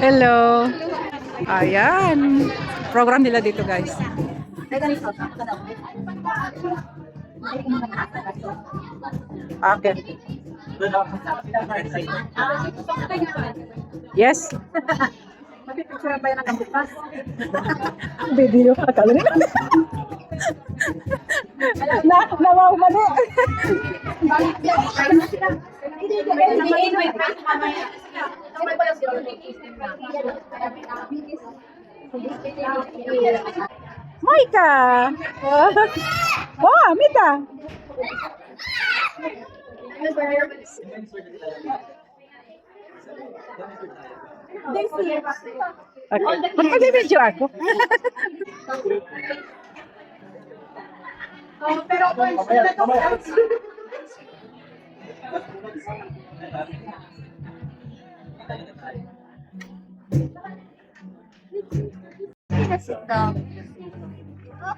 Hello. Ayan. Program nila dito, guys. Okay. Yes. Mapipicture ba yan ang bukas? Video ka kali. Nawaw mali. Maika. Oh, Mita. Okay. Mag-video ako.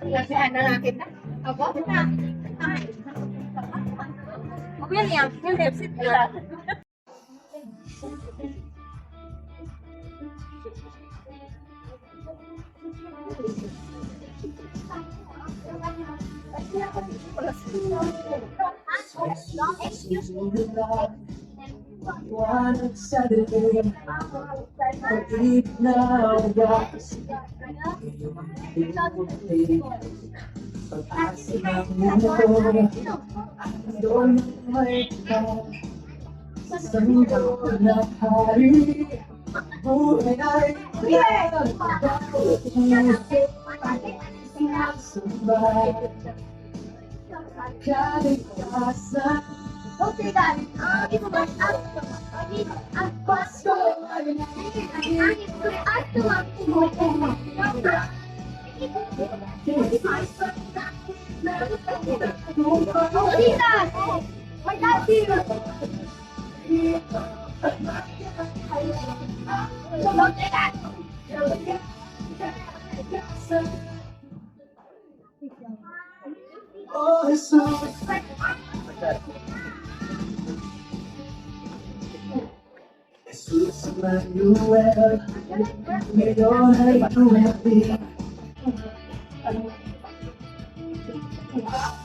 Kasi ano natin na? Ako na. Yan yan. Yung lipstick nila. One Saturday, deep now, yes. Pag-asa ng mundo, doon may ka. Sandal na hari, buhay ay sinasambay. Kalikasan, okay na, ito ba ang Pasko ay at tuwag kumukuha. Lolita! My God, here! Oh, Jesus! Jesus Emmanuel, ngayon ay dumating.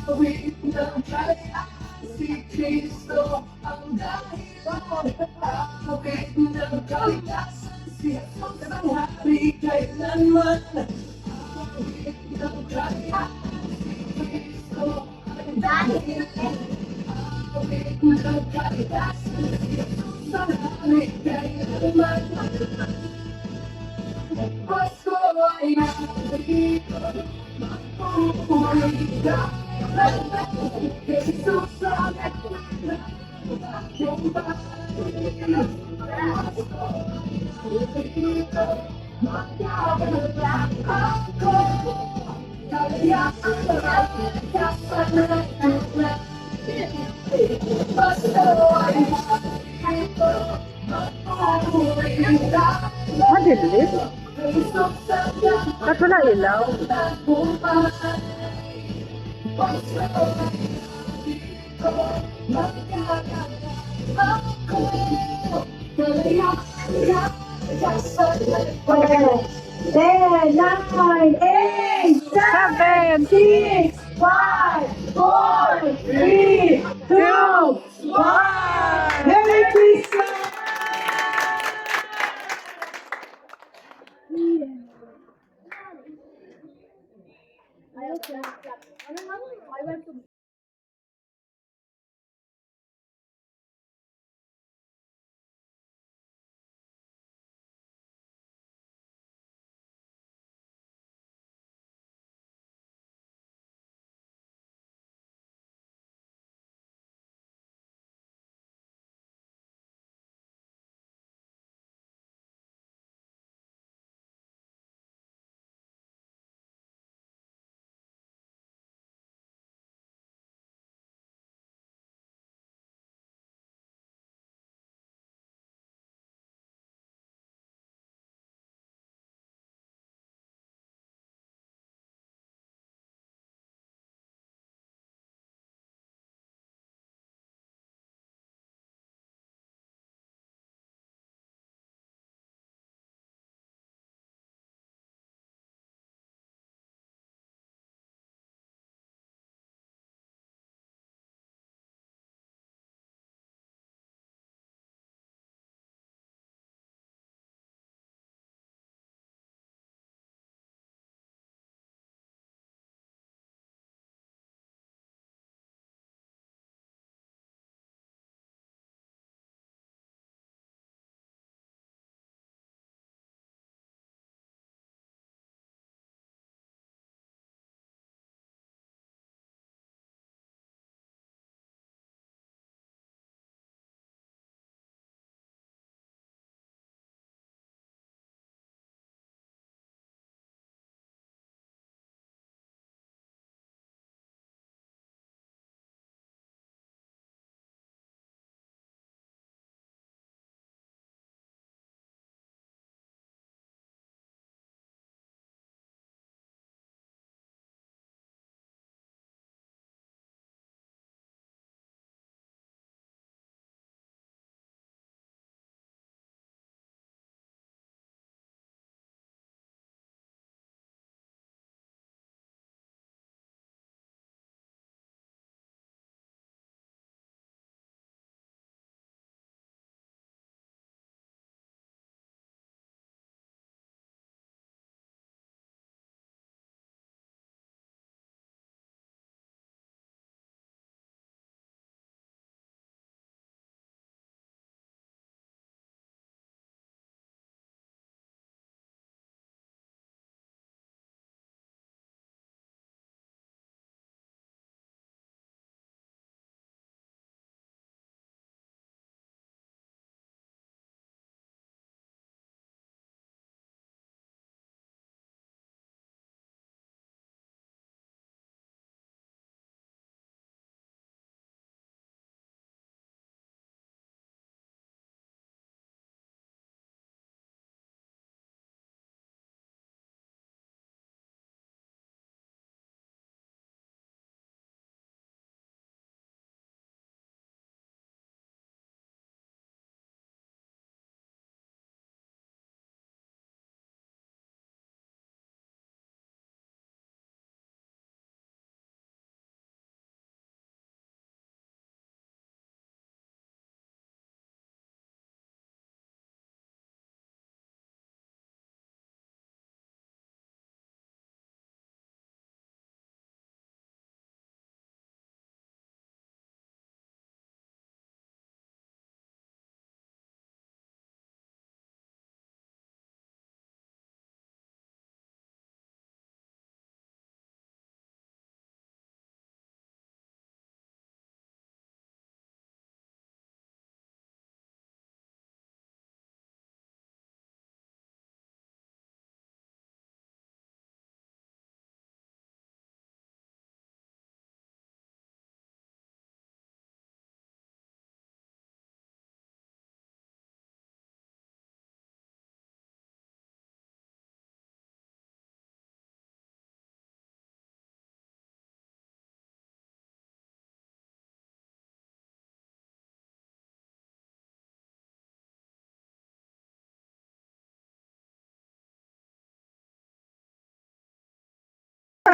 Awit ng kaya, si Kristo ang dahilan. Awit ng kalikasan, si Jesus ang hari kailanman. Awit ng kaya, si Kristo ang dahilan. Awit ng kalikasan, si Jesus ang hari kailanman. Pasko ay narito, mapupuhay ka. Jesus ang aking bahay. Dito, magkakaroon ako. Kaya ang kapanalan. Pasko ay narito, mapupuhay ka. Madilim. Ba't wala ilaw? Ten, nine, eight, 7, 6, 5, 4, 3, 2, 1. Merry Christmas! I went to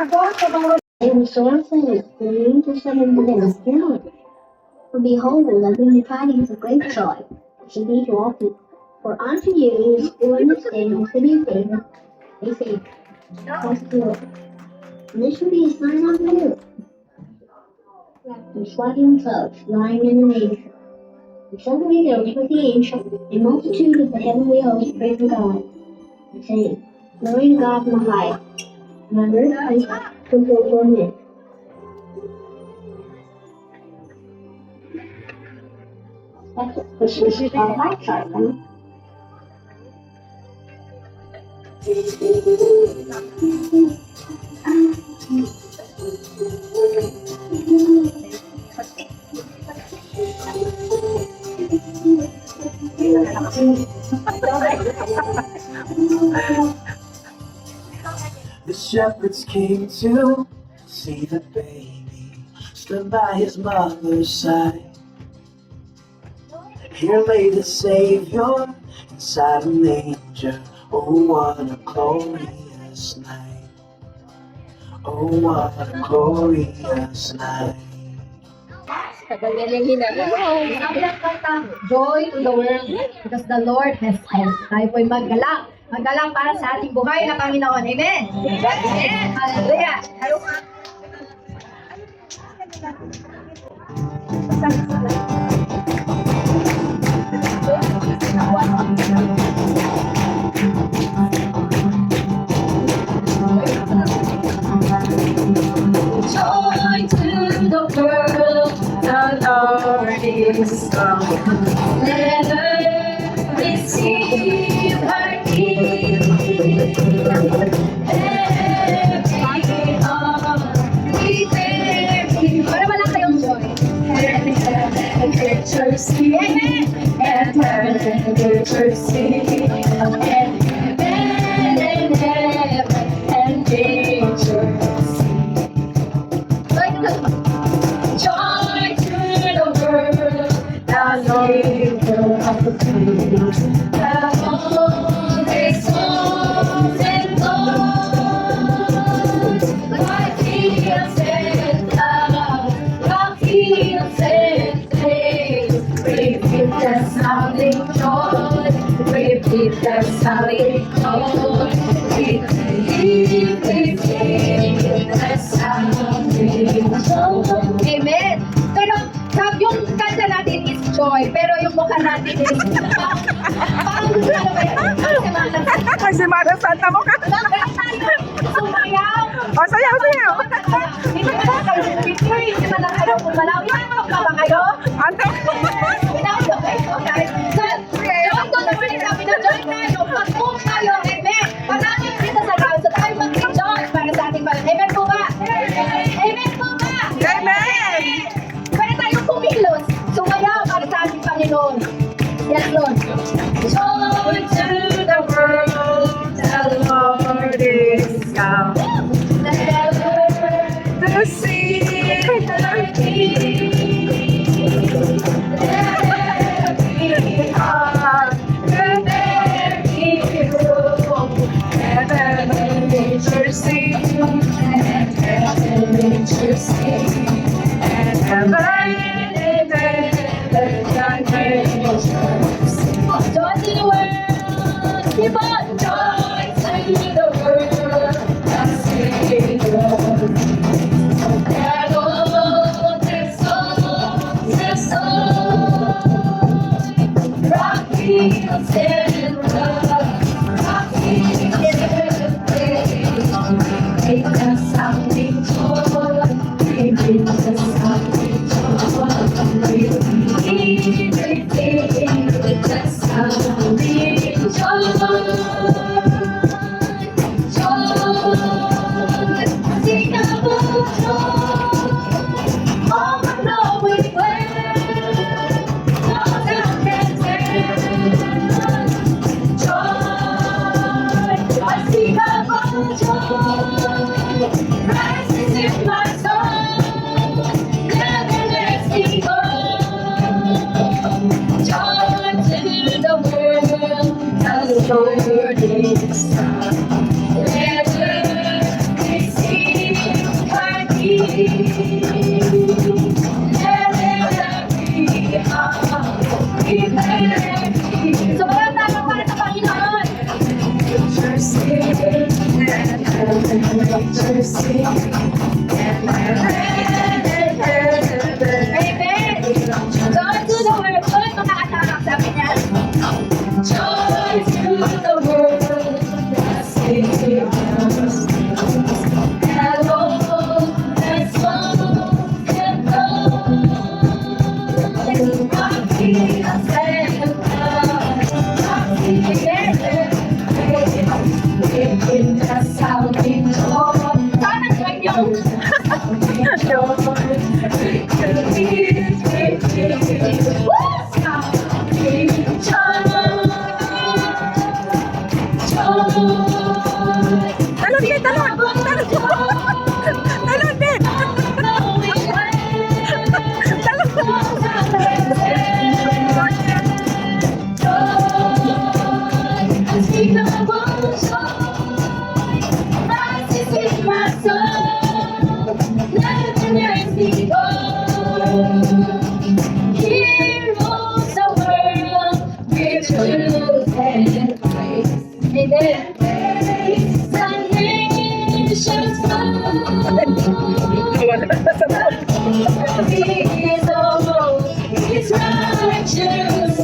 They were sorrowful and grieved to shut into them still. For behold, the loving tidings of great joy should be to all people. For unto you is born this day in the city of David a Savior, Christ the Lord. And this shall be a sign unto you. And swaddling clothes lying in the manger. And suddenly there was with the angel a multitude of the heavenly hosts praising God, and saying, Glory to God in the highest, and on earth peace, goodwill toward men. That's what Christmas is all about, Simon. The shepherds came to see the baby, stood by his mother's side. Here lay the Savior inside a manger. Oh, what a glorious night. Oh, what a glorious night. Tagal na niyang hinanap. Sabi ng kanta, joy to the world because the Lord has helped. Tayo po'y maggalak. Maggalak para sa ating buhay na Panginoon. Amen? Amen. Hallelujah. Joy to the world, the Lord is come. Let earth receive her King. Every heart prepare Him. Para wala kayong joy. And picture sing, and picture sing, and heaven and heaven and nature. Joy to the world, the Savior of the world. The holy souls and thoughts, like fields and love, like fields and praise. Repeat the sounding joy, repeat the sounding joy, repeat the sounding joy. Amen. Pero yung kanta natin is joy, pero yung mukha natin is parang ano ba yan? Ay, si Mara Santa mo ka. Sumayaw. O, sayaw, sayaw. Hindi ba na kayo picture? Hindi ba na kayo kumalaw? Ilang pa ba kayo? Ante. Ilang pa kayo? Joy to the world. Sabi na joy tayo. Pag-move tayo. Amen. Panangin dito sa ground. So tayo mag-joy para sa ating pala. Amen po ba? Amen po ba? Amen. Pwede tayong kumilos. Sumayaw para sa ating Panginoon. Yes, Lord. Joy to the world, the Lord is come. To see Her King. Every heart, prepare Him room. Heaven and nature sing, and heaven and nature sing, and heaven and nature sing. Joy to the world. Keep on. Joy to the world, the Savior. And all their souls, rock fields and love, rock fields and praise. Make the sounding joy, make the sounding joy, repeat the sounding joy. Sing about joy, overflowing well, no doubt can tell. Joy, I sing about joy, rises in my soul, never lets me go. Joy to the world, the Lord is come. Let earth receive mercy. And my Amen. Joy to the world. Joy mga anak, sabi niya. Joy to the world. The Savior's hello, let's go and go. Rocky, I said, Rocky, in the sounding joy. Sana kayo. Talon, Beth! Talon! Talon, Beth! His righteousness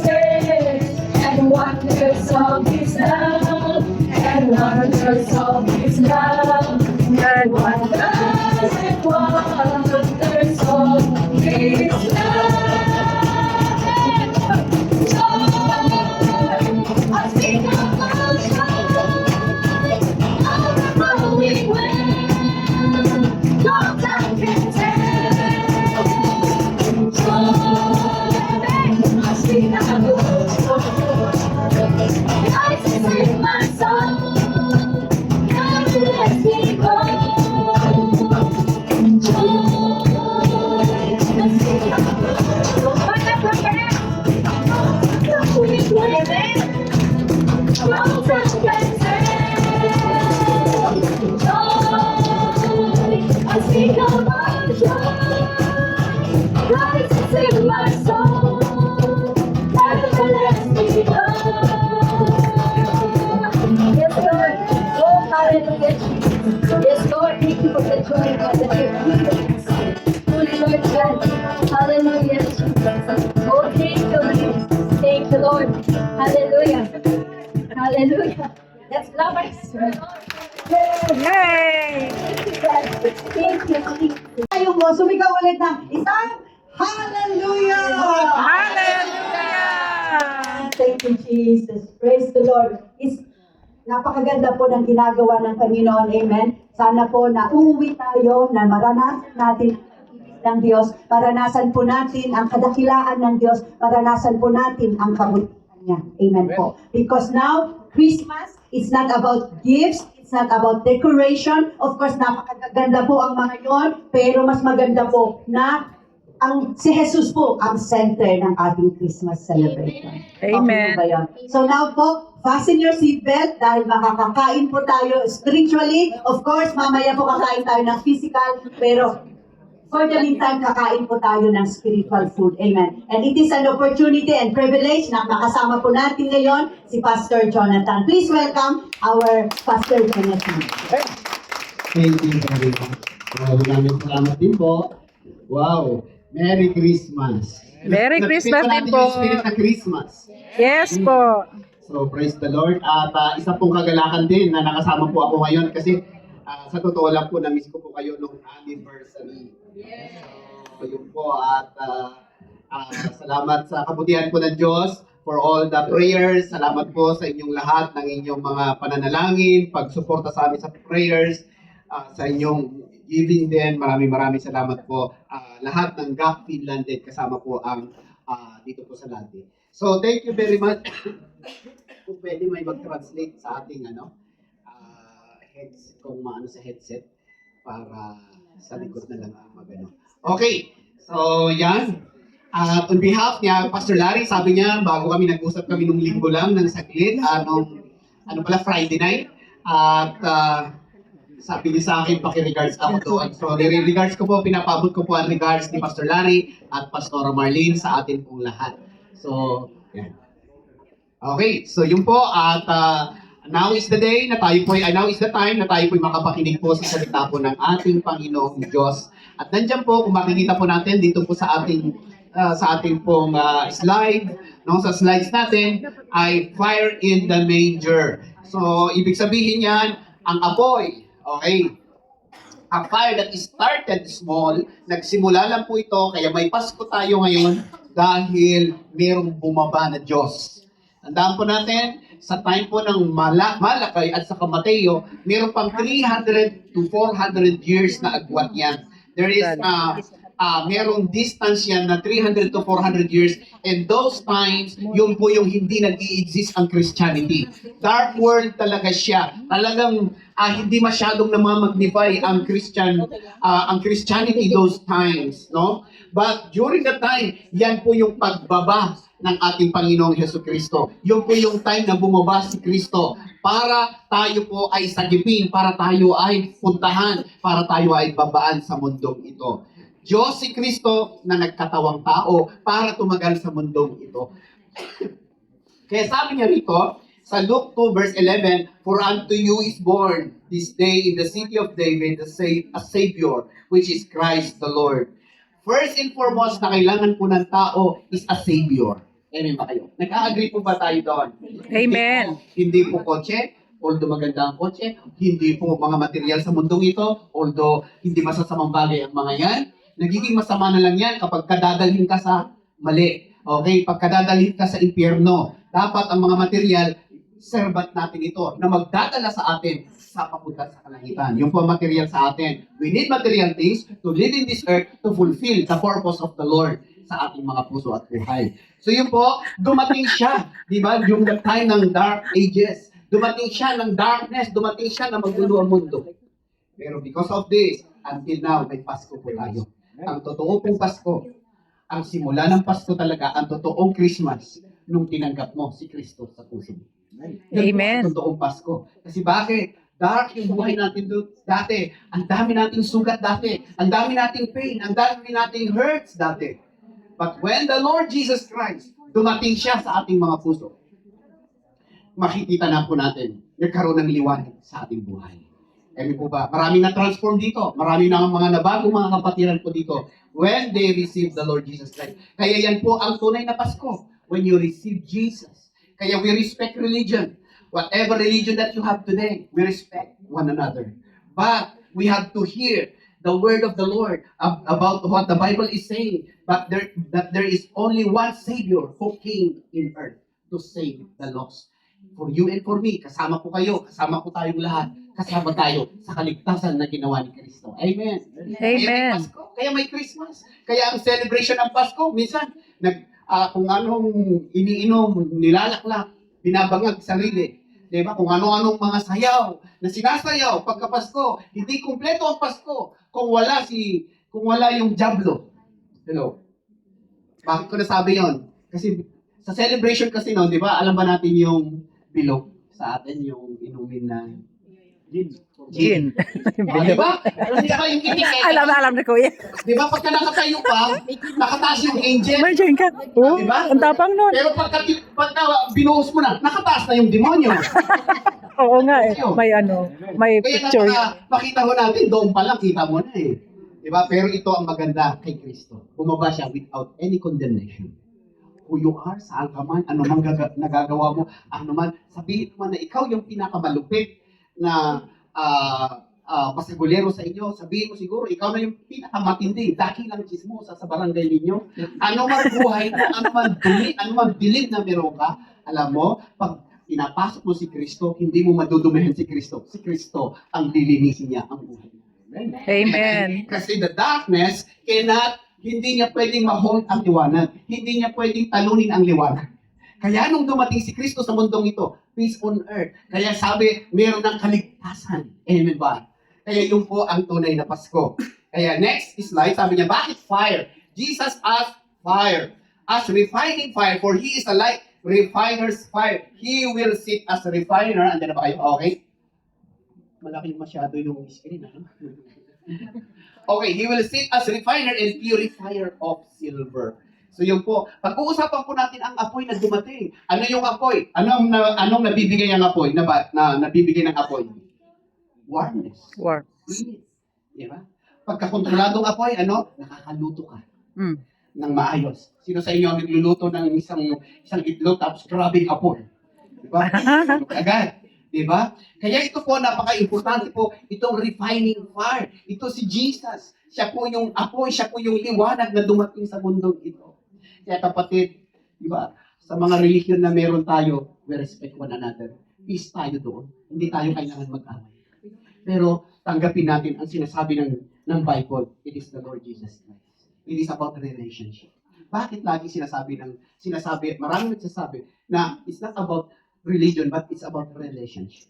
and wonders of His love, and wonders of His love, and wonders and wonders of His love. Joy, unspeakable joy, overflowing wind, no time can tell. Joy, unspeakable joy, rises in my soul. God lets me go. Joy, unspeakable joy. Unspeakable joy, rises in my soul. Never lets me go. Yes, Lord. Oh, hallelujah, Jesus. Yes, Lord. Thank you for the joy, God, that you're giving us. Holy Lord God. Hallelujah, Jesus. Oh, thank you, Lord. Thank you, Lord. Hallelujah. Hallelujah. Let's love our Lord. Yay! Thank you, Jesus. Tayo mo, sumigaw ulit ng isang hallelujah! Hallelujah! Thank you, Jesus. Praise the Lord. Napakaganda po ng ginagawa ng Panginoon. Amen. Sana po na uuwi tayo, na maranasan natin ng Diyos, maranasan po natin ang kadakilaan ng Diyos, maranasan po natin ang kabutihan niya. Amen po. Because now, Christmas is not about gifts, it's not about decoration. Of course, napakaganda po ang mga yon, pero mas maganda po na si Jesus po ang center ng ating Christmas celebration. Amen. Okay po ba yun? So now po, fasten your seatbelt dahil makakakain po tayo spiritually. Of course, mamaya po kakain tayo ng physical, pero for the meantime, kakain po tayo ng spiritual food. Amen. And it is an opportunity and privilege na makasama po natin ngayon si Pastor Jonathan. Please welcome our Pastor Jonathan. Thank you very much. Maraming salamat din po. Wow! Merry Christmas! Merry Christmas din Natin po. yung spirit ng Christmas. Yes po. So, praise the Lord. At isa pong kagalakan din na nakasama po ako ngayon kasi sa totoo lang po, na-miss ko po kayo nung anniversary. So, yun po. At salamat sa kabutihan po ng Diyos for all the prayers. Salamat po sa inyong lahat ng inyong mga pananalangin, pagsuporta sa amin sa prayers, sa inyong giving din. Maraming salamat po. Lahat ng GAP Finland din kasama po ang dito po sa Lati. So, thank you very much. Kung pwede may mag-translate sa ating heads, kung maano sa headset para sa likod na lang ang magano. Okay, so yan. On behalf niya, Pastor Larry, sabi niya, bago kami nag-usap kami nung linggo lang ng saglit, Friday night, at sabi niya sa akin, paki-regards ako doon. So, regards ko po, pinapabot ko po ang regards ni Pastor Larry at Pastor Marlene sa atin pong lahat. So, yan. Okay, so yun po, at Now is the day na tayo po, now is the time na tayo po makapakinig po sa salita po ng ating Panginoong Diyos. At nandiyan po, kung makikita po natin dito po sa ating pong slide, no, sa slides natin ay fire in the manger. So, ibig sabihin yan, ang apoy, okay? A fire that is started small, nagsimula lang po ito, kaya may Pasko tayo ngayon dahil mayroong bumaba na Diyos. Tandaan po natin, sa time po ng Malakay at sa Mateo, mayroon pang 300 to 400 years na agwat yan. There is merong distance yan na 300 to 400 years, and those times, yun po yung hindi nag-i-exist ang Christianity. Dark world talaga siya. Talagang hindi masyadong namamagnify ang Christianity those times, no? But during the time, yan po yung pagbaba ng ating Panginoong Jesucristo. Yun po yung time na bumaba si Kristo para tayo po ay sagipin, para tayo ay puntahan, para tayo ay babaan sa mundong ito. Diyos si Kristo na nagkatawang tao para tumagal sa mundong ito. Kaya sabi niya rito, sa Luke 2 verse 11, "For unto you is born this day in the city of David a Savior, which is Christ the Lord." First and foremost na kailangan po ng tao is a Savior. Amen ba kayo? Nag-agree po ba tayo doon? Amen. Hindi po kotse, although maganda ang kotse. Hindi po mga material sa mundong ito, although hindi masasamang bagay ang mga yan. Nagiging masama na lang yan kapag kadadalhin ka sa mali. Okay? Pag kadadalhin ka sa impyerno, dapat ang mga material, servant natin ito, na magdadala sa atin sa papunta sa kalangitan. Yung po ang material sa atin. We need material things to live in this earth to fulfill the purpose of the Lord sa ating mga puso at buhay. So yun po, dumating siya, di ba? Yung the time ng dark ages. Dumating siya ng darkness, dumating siya na magdulo ang mundo. Pero because of this, until now, may Pasko po tayo. Ang totoo pong Pasko, ang simula ng Pasko talaga, ang totoong Christmas, nung tinanggap mo si Kristo sa puso mo. Yan po Amen. ang totoong Pasko. Kasi bakit? Dark yung buhay natin dati. Ang dami nating sugat dati. Ang dami nating pain. Ang dami nating hurts dati. But when the Lord Jesus Christ, dumating siya sa ating mga puso, makikita na po natin, nagkaroon ng liwanag sa ating buhay. Kaya po ba, maraming na-transform dito. Marami na mga nabago mga kapatiran po dito when they receive the Lord Jesus Christ. Kaya yan po ang tunay na Pasko, when you receive Jesus. Kaya we respect religion. Whatever religion that you have today, we respect one another. But we have to hear the word of the Lord about what the Bible is saying. But that there is only one Savior who came in earth to save the lost. For you and for me, kasama po kayo, kasama po tayong lahat, kasama tayo sa kaligtasan na ginawa ni Kristo. Amen. Kaya may Pasko, kaya may Christmas. Kaya ang celebration ng Pasko, minsan, kung anong iniinom, nilalaklak, binabangag sarili. Diba? Kung ano-anong mga sayaw na sinasayaw pagka Pasko, hindi kumpleto ang Pasko kung wala yung Diablo. Hello. Bakit ko nasabi yon? Kasi sa celebration kasi noon, di ba, alam ba natin yung bilog sa atin, yung inumin na gin. Di ba? Di ba yung kinikita? Alam na kuya. Di ba, pagka nakatayo pa, nakataas yung angel. May dyan ka. Oh, Diba? ang tapang nun. Pero pagka binuhos mo na, nakataas na yung demonyo. Oo nga eh. May Kaya picture. makita mo natin, doon pa lang, kita mo na eh. Diba? Pero ito ang maganda kay Kristo. Bumaba siya without any condemnation. Who you are, saan ka man, ano man nagagawa mo, ano man, sabihin mo na ikaw yung pinakamalupit na pasagulero sa inyo. Sabihin mo siguro, ikaw na yung pinakamatindi, dakilang chismosa sa barangay ninyo. Ano man buhay mo, ano man dumi, ano man bilib na meron ka, alam mo, pag pinapasok mo si Kristo, hindi mo madudumihan si Kristo. Si Kristo ang lilinisin niya ang buhay mo. Amen. Kasi the darkness hindi niya pwedeng ma-hold ang liwanag. Hindi niya pwedeng talunin ang liwanag. Kaya nung dumating si Kristo sa mundong ito, peace on earth. Kaya sabi, meron ng kaligtasan. Amen ba? Kaya yun po ang tunay na Pasko. Kaya next slide, sabi niya, bakit fire? Jesus asked fire. As refining fire, for He is a light refiner's fire. He will sit as a refiner. Andiyan na ba kayo? Okay. Malaki masyado yung screen, ano? Okay, He will sit as refiner and purifier of silver. So yun po, pag-uusapan po natin ang apoy na dumating. Ano yung apoy? Anong nabibigay ng apoy? Nabibigay ng apoy? Warmness. War. Init. Di ba? Pagkakontroladong apoy, nakakaluto ka Mm. ng maayos. Sino sa inyo ang nagluluto ng isang itlog tapos grabing apoy? Di ba? Agad. Di ba? Kaya ito po, napaka-importante po, itong refining fire. Ito si Jesus. Siya po yung apoy, siya po yung liwanag na dumating sa mundong ito. Kaya kapatid, di ba, sa mga religion na meron tayo, we respect one another. Peace tayo doon. Hindi tayo kailangan mag-away. Pero tanggapin natin ang sinasabi ng Bible, it is the Lord Jesus Christ. It is about relationship. Bakit lagi maraming nagsasabi na it's not about religion, but it's about relationship.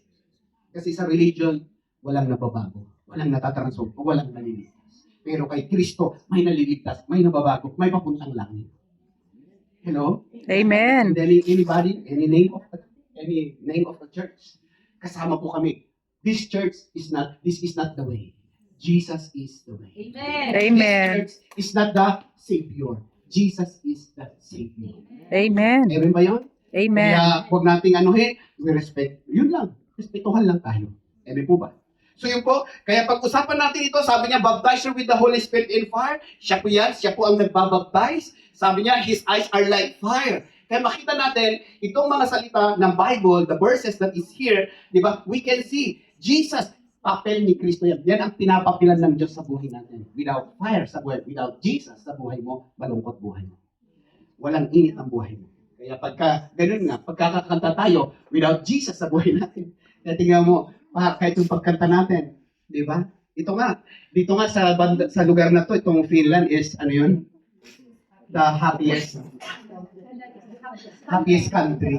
Kasi sa religion, walang nababago, walang natatransform, o walang naliligtas. Pero kay Kristo, may naliligtas, may nababago, may papuntang langit. Hello? Amen. And then anybody, any name of the church, kasama po kami. This is not the way. Jesus is the way. Amen. This church is not the Savior. Jesus is the Savior. Amen. Meron ba yun? Amen. Kaya huwag nating we respect. Yun lang. Respetuhan lang tayo. Amen po ba? So yun po, kaya pag-usapan natin ito, sabi niya, baptize her with the Holy Spirit in fire. Siya po yan, siya po ang nagbabaptize. Sabi niya, his eyes are like fire. Kaya makita natin, itong mga salita ng Bible, the verses that is here, di ba, we can see, Jesus, papel ni Kristo yan. Yan ang pinapapilan ng Diyos sa buhay natin. Without fire sa buhay, without Jesus sa buhay mo, malungkot buhay mo. Walang init ang buhay mo. Kaya ganun nga, pagkakakanta tayo, without Jesus sa buhay natin. Kaya tingnan mo, kahit yung pagkanta natin, di ba? Dito nga sa lugar na to, itong Finland is, the happiest country.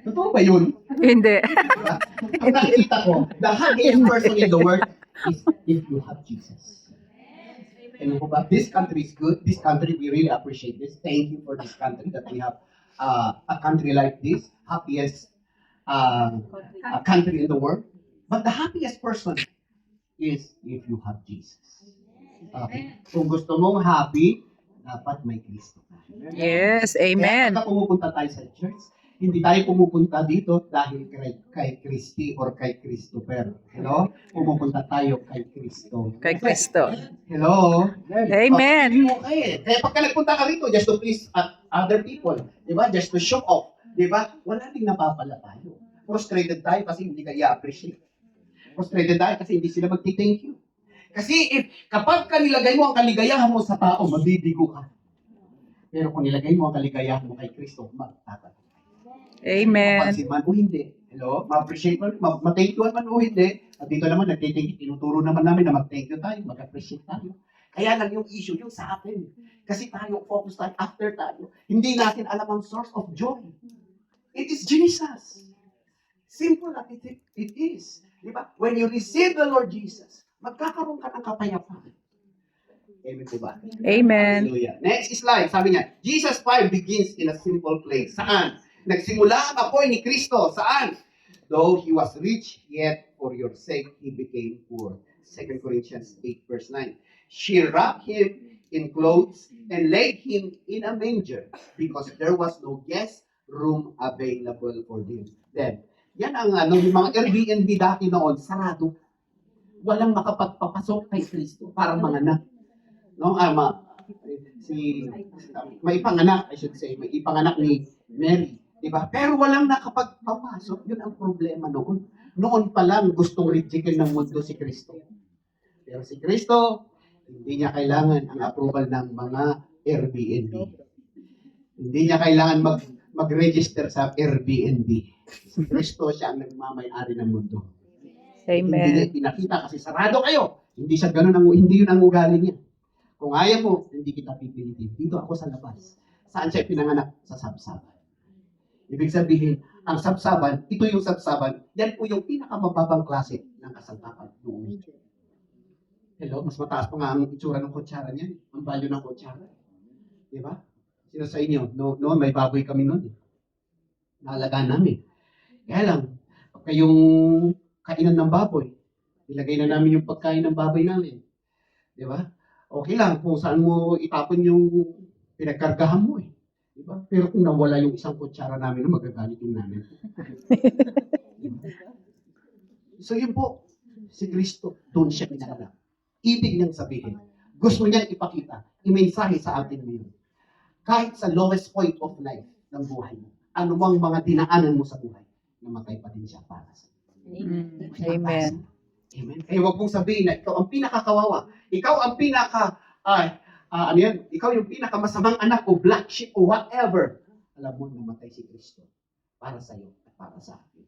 Totoo ba yun? Hindi. Diba? Ang nakikita ko, the happiest person in the world is if you have Jesus. Ano po ba? This country is good. This country, we really appreciate this. Thank you for this country that we have a country like this, happiest country in the world. But the happiest person is if you have Jesus. Okay. Kung gusto mong happy, dapat may Kristo ka. Yes. Kaya Amen. pagka pumupunta tayo sa church, hindi tayo pumupunta dito dahil kay Christy or kay Christopher. Hello? Pumupunta tayo kay Kristo. Kay Kristo. Hello? Amen. Okay. Kaya pagka nagpunta ka rito, just to please other people, di ba? Just to show off, di ba? Wala ding napapala tayo. Frustrated tayo kasi hindi ka i-appreciate. Frustrated tayo kasi hindi sila magti-thank you. Kasi kapag nilagay mo ang kaligayahan mo sa tao, mabibigo ka. Pero kung nilagay mo ang kaligayahan mo kay Kristo, magtatagal. Amen. Mapansin man o hindi. Hello? Ma-appreciate man, ma-thank you man o hindi. At dito naman, nag-thank you. Tinuturo naman namin na mag-thank you tayo, mag-appreciate tayo. Kaya lang yung issue, yung sa atin. Kasi tayo, focus tayo, after tayo. Hindi natin alam ang source of joy. It is Jesus. Simple as it is. Diba? When you receive the Lord Jesus, magkakaroon ka ng kapayapaan. Amen po ba? Amen. Hallelujah. Next slide, sabi niya, Jesus 5 begins in a simple place. Saan? Nagsimula ang apoy ni Kristo. Saan? Though he was rich, yet for your sake he became poor. 2 Corinthians 8 verse 9. She wrapped him in clothes and laid him in a manger because there was no guest room available for them. Yan ang yung mga Airbnb dati noon, sarado. Walang makapagpapasok kay Kristo para manganak. No, may ipanganak, I should say, may ipanganak ni Mary. Diba? Pero walang nakapagpapasok. Yun ang problema noon. Noon pa lang gustong rejectin ng mundo si Kristo. Pero si Kristo, hindi niya kailangan ang approval ng mga Airbnb. Hindi niya kailangan mag-register sa Airbnb. Si Kristo siya ang nagmamay-ari ng mundo. Hindi niya Amen. pinakita kasi sarado kayo. Hindi siya ganun, hindi yun ang ugali niya. Kung ayaw mo, hindi kita pipilitin. Dito ako sa labas. Saan siya pinanganak? Sa sabsaban. Ibig sabihin, ang sabsaban, ito yung sabsaban, yan po yung pinakamababang klase ng kasantapan noon. Hello? Mas mataas pa nga ang itsura ng kutsara niyan. Ang value ng kutsara. Di ba? Sino sa inyo? Noon, may baboy kami noon. Naalagaan namin. Kaya lang, pagka yung kainan ng baboy, ilagay na namin yung pagkain ng baboy namin. Di ba? Okay lang kung saan mo itapon yung Pinagkargahan mo eh. Diba? Pero kung nawala yung isang kutsara namin, magagalit yung namin. So yun po, si Kristo, doon siya pinanganak. Ibig niyang sabihin, gusto niyang ipakita, imensahe sa atin ngayon. Kahit sa lowest point of life ng buhay mo, anumang mga dinaanan mo sa buhay, namatay pa din siya para sa Amen. Amen. Kaya huwag mong sabihin na ikaw ang pinakakawawa. Ikaw ang ikaw yung pinakamasamang anak o black sheep o whatever. Alam mo, namatay si Kristo para sa iyo at para sa akin.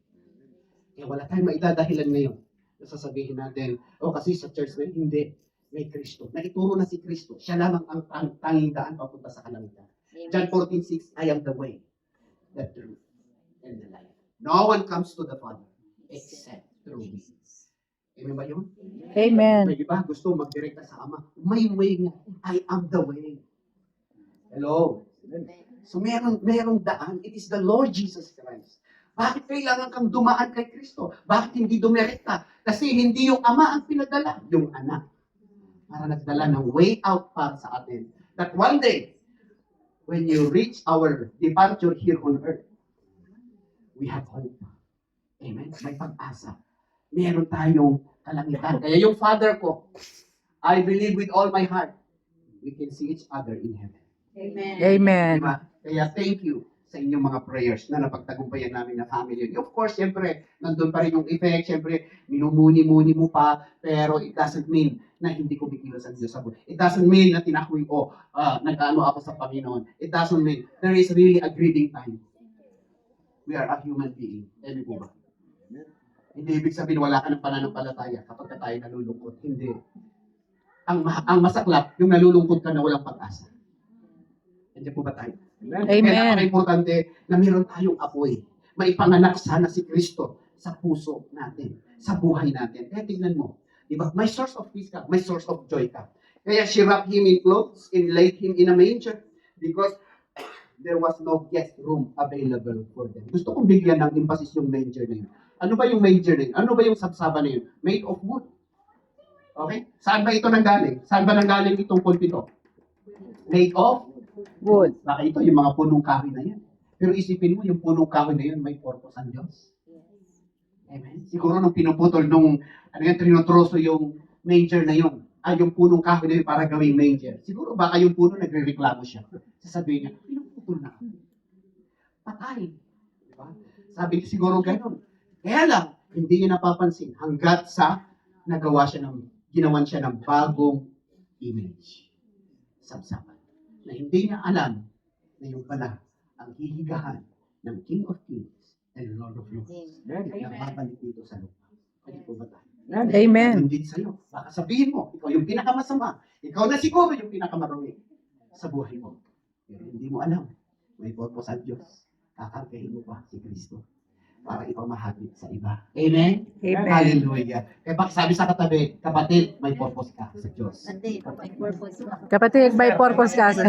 Kaya wala tayong maidadahilan ngayon. Sasabihin natin, kasi sa church na hindi, may Kristo. Naituro na si Kristo. Siya lamang ang tanging daan papunta sa kalangitan. John 14:6, I am the way, the truth, and the life. No one comes to the Father except through me. Amen ba yun? Amen. May iba gusto magdirekta sa Ama. May way nga. I am the way. Hello? So merong daan. It is the Lord Jesus Christ. Bakit kailangan kang dumaan kay Kristo? Bakit hindi dumirekta? Kasi hindi yung Ama ang pinadala, yung Anak. Para nagdala ng way out para sa atin. That one day, when you reach our departure here on earth, we have hope. Amen? May pag-asa. Meron tayong kalangitan. Kaya yung Father ko, I believe with all my heart, we can see each other in heaven. Amen. Diba? Kaya thank you sa inyong mga prayers na napagtagumpayan namin na family. Of course, siyempre, nandun pa rin yung effect. Siyempre, minumuni-muni mo pa, pero it doesn't mean na hindi ko bikilos ang Diyos sa buhay. It doesn't mean na tinakoy ko, nag-ano ako sa Panginoon. It doesn't mean there is really a grieving time. We are a human being. Amen po ba? Hindi ibig sabihin wala ka ng pananampalataya kapag tayo nalulungkot. Hindi. Ang masaklap, yung nalulungkot ka na walang pag-asa. Hindi po ba tayo? Amen. Kaya napaka-importante na meron tayong apoy. Maipanganak sana si Kristo sa puso natin, sa buhay natin. Kaya tignan mo, diba? May source of peace ka, may source of joy ka. Kaya she wrapped him in clothes and laid him in a manger because there was no guest room available for them. Gusto kong bigyan ng emphasis yung manger na yun. Ano ba yung manger na yun? Ano ba yung sabsaba na yun? Made of wood. Okay? Saan ba ito nanggaling? Saan ba nanggaling itong pulpito? Made of Wood. baka ito yung mga punong kahoy na yan. Pero isipin mo, yung punong kahoy na yun, may purpose ang Diyos. Amen? Siguro nung pinuputol, trinotroso yung manger na yun, yung punong kahoy na yun para gawing manger. Siguro baka yung puno nagre-reklamo siya. Sasabihin niya, pinuputol na. Patay. Diba? Sabi niya siguro ganun. Kaya lang, hindi niya napapansin hanggat sa ginawan siya ng bagong image. Sabsaban. Na hindi niya alam na yung pala ang hihigahan ng King of Kings and Lord of Lords. Na babalik dito sa lupa. Pwede po ba tayo? Amen. Hindi sa'yo. Baka sabihin mo, ikaw yung pinakamasama. Ikaw na siguro yung pinakamarumi sa buhay mo. Pero hindi mo alam. May purpose ang Diyos. Kakargahin mo pa si Kristo para ipamahagi sa iba. Amen? Amen. Hallelujah. Kaya sabi sa katabi, kapatid, may purpose ka sa Diyos. Kapatid, may purpose ka sa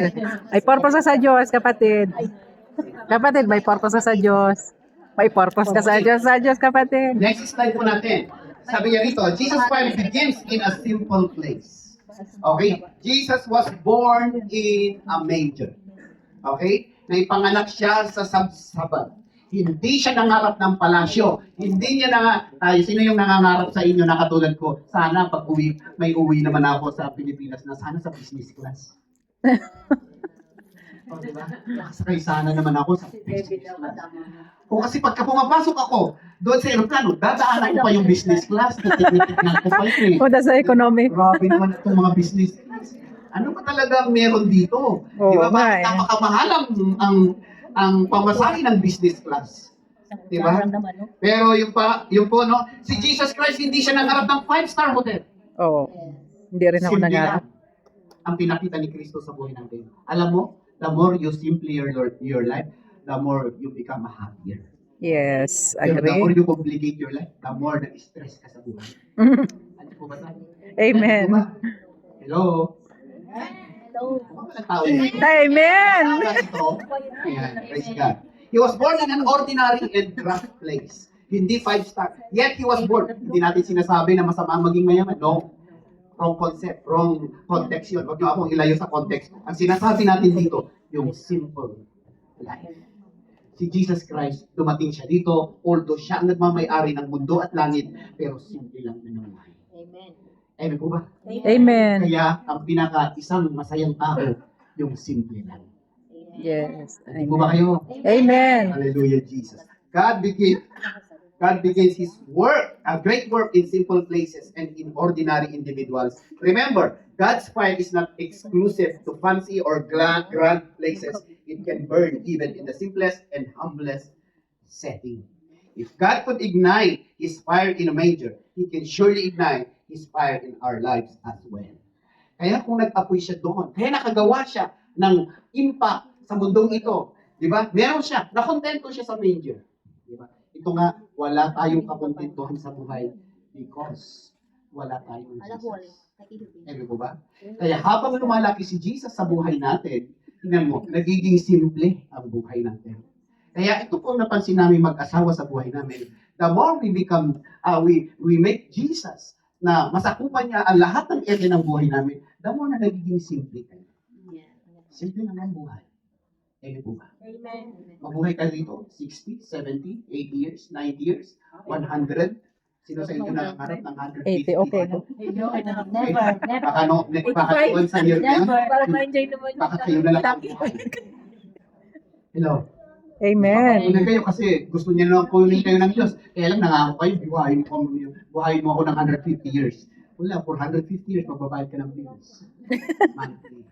May purpose ka sa Diyos, kapatid. Kapatid, may purpose ka sa Diyos. May purpose ka sa Diyos, kapatid. Next slide po natin. Sabi niya rito, Jesus Christ begins in a simple place. Okay? Jesus was born in a manger. Okay? Naipanganak siya sa sabsaban. Hindi siya nangarap ng palasyo. Hindi niya sino yung nangangarap sa inyo na katulad ko? Sana pag may uwi naman ako sa Pilipinas na sana sa business class. Diba? Nakasakay sana naman ako sa business class. O kasi pagka pumapasok ako doon sa aeroplano, dadaanan ko pa yung business class. Titignan ko pa yun eh. Punta sa economic. Grabe naman itong mga business class. Ano ba talaga meron dito? Oo, Di ba? nga eh. Napakamahal ang pamasahe ng business class. Di ba? Pero yung po, no? Si Jesus Christ, hindi siya nangarap ng 5-star hotel. Oo. Hindi rin ako Simple nangarap. lang ang pinakita ni Kristo sa buhay natin. Alam mo, the more you simply your life, the more you become happier. Yes, Pero the more agree. you complicate your life, the more na-stress ka sa buhay. Ano po ba tayo? Amen. Ano po ba? Hello? Ano ba tao yun? Amen. Ayan, praise God. He was born in an ordinary and rough place. Hindi 5-star. Yet he was born. Hindi natin sinasabi na masama maging mayaman. No. wrong concept, wrong context yun. Huwag niyo akong ilayo sa context. Ang sinasabi natin dito, yung simple life. Si Jesus Christ, dumating siya dito, although siya ang nagmamay-ari ng mundo at langit, pero simple lang na namuhay. Amen po ba? Amen. Kaya ang isang masayang tao, yung simple lang. Yes. Amen po ba kayo? Amen. Hallelujah, Jesus. God begins His work, a great work in simple places and in ordinary individuals. Remember, God's fire is not exclusive to fancy or grand places. It can burn even in the simplest and humblest setting. If God could ignite His fire in a manger, He can surely ignite His fire in our lives as well. Kaya kung nag-apoy siya doon, kaya nakagawa siya ng impact sa mundong ito, di ba? Meron siya, nakontento siya sa manger. Di ba? Ito nga, wala tayong kakontentuhan sa buhay because wala tayong Jesus. Amen po ba? Kaya habang lumalaki si Jesus sa buhay natin, tingnan mo, nagiging simple ang buhay natin. Kaya ito po ang napansin namin mag-asawa sa buhay namin. The more we become, we make Jesus na masakupan niya ang lahat ng area ng buhay namin, the more na nagiging simple kayo. Simple lang ang buhay. Amen po ba? Amen. Mabuhay ka dito, 60, 70, 80 years, 90 years, 100. Sino sa inyo nangangarap ng 150? 80, okay. Baka doon sa year na yan, Para ma-enjoy naman baka kayo na lang ang buhay. Hello. Amen. Kunin kayo kasi gusto niya na kunin kayo ng Diyos. Kaya lang nangako kayo, buhayin mo ako ng 150 years. Wala, for 150 years, magbabayad ka ng bills. Monthly.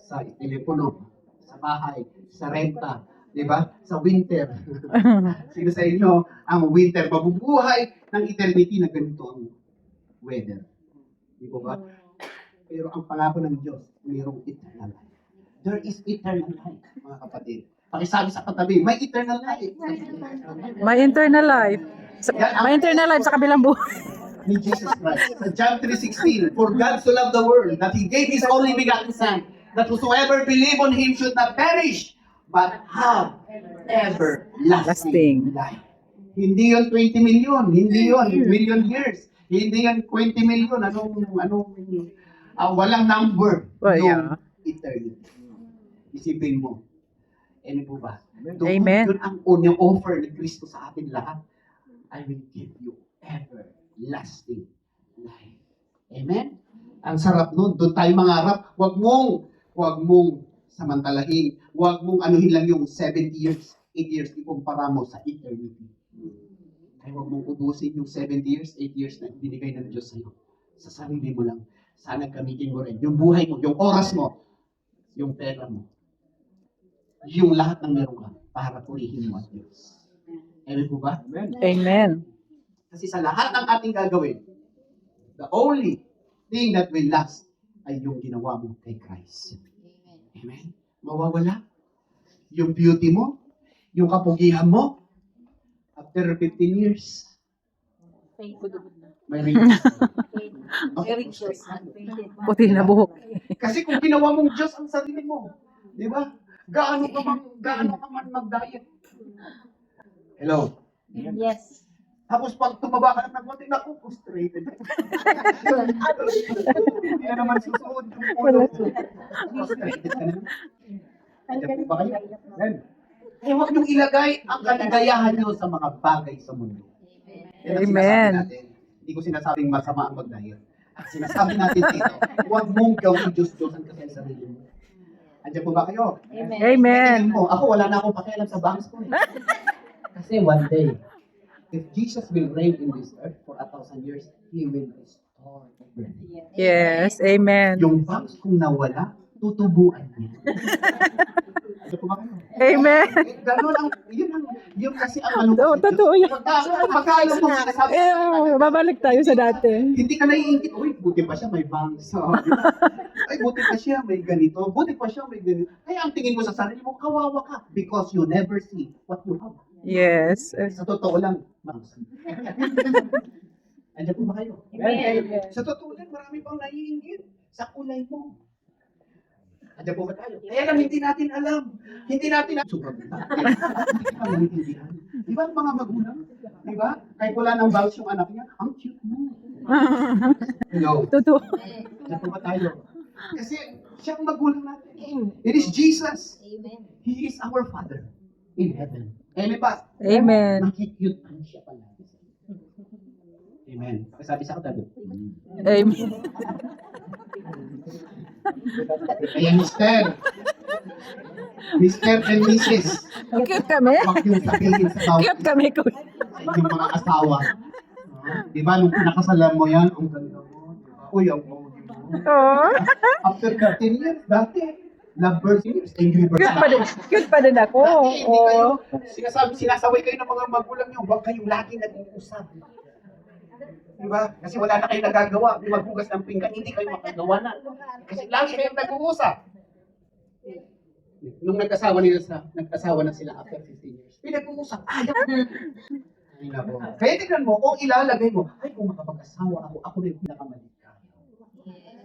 Sa telepono, sa bahay, sa renta, di ba? Sa winter. Sino sa inyo, ang winter, mabubuhay ng eternity na ganito ang weather. Di ba ba? Pero ang pangako ng Diyos, mayroong eternal life. There is eternal life, mga kapatid. Pakisabi sa katabi, may eternal life. May internal life. May internal life sa kabilang buhay. Ni Jesus Christ. Sa John 3:16, for God so loved the world that He gave His only begotten Son, that whosoever believe on Him should not perish, but have everlasting life. Hindi yun 20 million, hindi yun million years, hindi yun 20 million, walang number. Well, Yung yeah. eternity. Isipin mo. Ano po ba? Amen. Doon ang unyang offer ni Kristo sa atin lahat. I will give you everlasting life. Amen? Ang sarap nun. Doon tayo mangarap. Huwag mong samantalahin. Huwag mong anuhin lang yung 70 years, 8 years, ikumpara mo sa eternity. Kaya huwag mong ubusin yung 70 years, 8 years na binigay ng Diyos sa'yo. Sa sarili mo lang. Sana gamitin mo rin. Yung buhay mo, yung oras mo, yung pera mo, yung lahat ng meron ka para purihin mo ang Diyos. Amen po ba? Amen. Kasi sa lahat ng ating gagawin, the only thing that will last ay yung ginawa mo kay Christ. Amen? Mawawala. Yung beauty mo, yung kapugihan mo, after 15 years, may ring. Puti na buhok. Kasi kung ginawa mong Diyos ang sarili mo, di ba? Gaano ka man mag-diet? Hello? Yes. Tapos pag tumaba ka ng konti, naku, frustrated. Hindi na naman susunod yung puno. Frustrated ka na. Andiyan po ba kayo? Eh, huwag niyong ilagay ang kaligayahan niyo sa mga bagay sa mundo. Yan ang Amen. sinasabi natin. Hindi ko sinasabing masama ang mag-diet. Ang sinasabi natin dito, huwag mong gawin Diyos-Diyosan kasi sa sarili mo. Andiyan po ba kayo? Amen. Mo, ako wala na akong pakialam sa banks ko. Kasi one day, if Jesus will reign in this earth for 1,000 years, He will restore everything. Yes. Amen. Yung banks kung nawala, tutubuan niya. Andiyan po ba kayo? Amen. Ganun ang, yun kasi ang ano. Oo, totoo yan. Pagka mo sinasabi, Babalik tayo sa dati. hindi ka naiingit, uy, buti pa siya, may banks. Ay, buti pa siya, may ganito. Buti pa siya, may ganito. Kaya ang tingin mo sa sarili mo, kawawa ka. Because you never see what you have. Yes. Sa totoo lang, banks. Andiyan po ba kayo? Amen. Sa totoo lang, marami pang naiingit sa kulay mo. Andiyan po ba tayo? Kaya lang hindi natin alam. Hindi natin sobrang hindi ka naiintindihan. Di ba ang mga magulang? Di ba? Kahit wala ng bangs yung anak niya, ang cute mo. Hello. Totoo. Ito ba tayo? Kasi siya ang magulang natin. It is Jesus. Amen. He is our Father in heaven. Amen ba? Amen. Makikute ang siya pala. Amen. Sabi sa katabi. Amen. Kaya Mr. and Mrs. Cute kami. Huwag yung sabihin sa tao. Cute kami, kuya. Yung mga asawa. Di ba, nung pinakasalan mo yan, ang ganda mo. Diba? Uy, ang pogi mo. Oh. After 13 years, dati, lovebirds years, angry birds Cute pa din ako. Dati, hindi kayo, Oh. sinasaway kayo ng mga magulang nyo, huwag kayong laging nag-uusap. Diba? Kasi wala na kayong nagagawa. Yung maghugas ng pinggan, hindi kayo makagawa na. Kasi lagi kayong nag-uusap. Nung nagkasawa na sila after 15 years, pinag-uusap. Ayaw. Ay, nako. Kaya tignan mo, kung ilalagay mo, ay kung makapag-asawa ako rin pinakamaligaya.